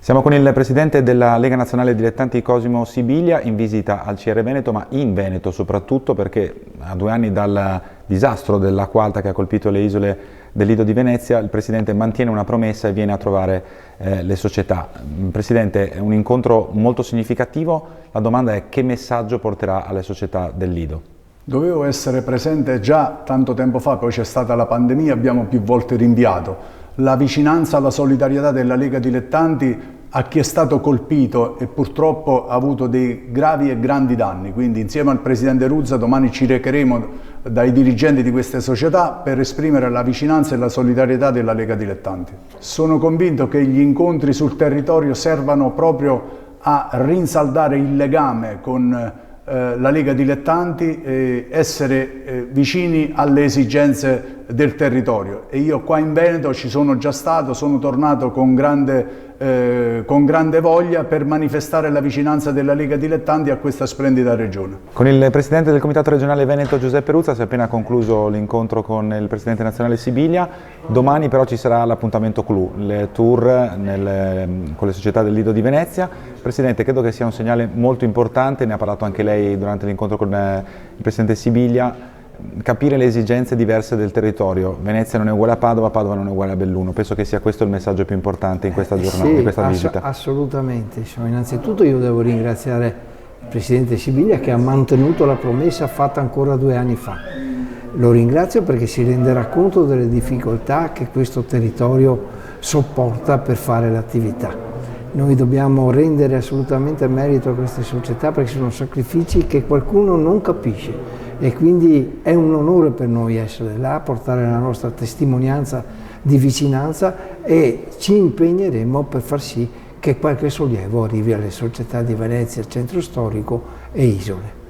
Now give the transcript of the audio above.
Siamo con il presidente della Lega Nazionale Dilettanti Cosimo Sibilia in visita al CR Veneto, ma in Veneto soprattutto perché a 2 anni dal disastro dell'acqua alta che ha colpito le isole del Lido di Venezia, il presidente mantiene una promessa e viene a trovare le società. Presidente, è un incontro molto significativo, la domanda è: che messaggio porterà alle società del Lido? Dovevo essere presente già tanto tempo fa, poi c'è stata la pandemia, abbiamo più volte rinviato. La vicinanza, la solidarietà della Lega Dilettanti a chi è stato colpito e purtroppo ha avuto dei gravi e grandi danni, quindi insieme al Presidente Ruzza domani ci recheremo dai dirigenti di queste società per esprimere la vicinanza e la solidarietà della Lega Dilettanti. Sono convinto che gli incontri sul territorio servano proprio a rinsaldare il legame con la Lega Dilettanti e essere vicini alle esigenze del territorio. E io qua in Veneto ci sono già stato, sono tornato con grande voglia per manifestare la vicinanza della Lega Dilettanti a questa splendida regione. Con il presidente del Comitato Regionale Veneto Giuseppe Ruzza si è appena concluso l'incontro con il presidente nazionale Sibilia. Domani però ci sarà l'appuntamento clou, il tour con le società del Lido di Venezia. Presidente, credo che sia un segnale molto importante, ne ha parlato anche lei durante l'incontro con il presidente Sibilia, capire le esigenze diverse del territorio. Venezia non è uguale a Padova, Padova non è uguale a Belluno. Penso che sia questo il messaggio più importante in questa giornata, sì, di questa visita. Assolutamente. Innanzitutto io devo ringraziare il presidente Sibilia che ha mantenuto la promessa fatta ancora 2 anni fa. Lo ringrazio perché si renderà conto delle difficoltà che questo territorio sopporta per fare l'attività. Noi dobbiamo rendere assolutamente merito a queste società perché sono sacrifici che qualcuno non capisce e quindi è un onore per noi essere là, portare la nostra testimonianza di vicinanza e ci impegneremo per far sì che qualche sollievo arrivi alle società di Venezia, centro storico e isole.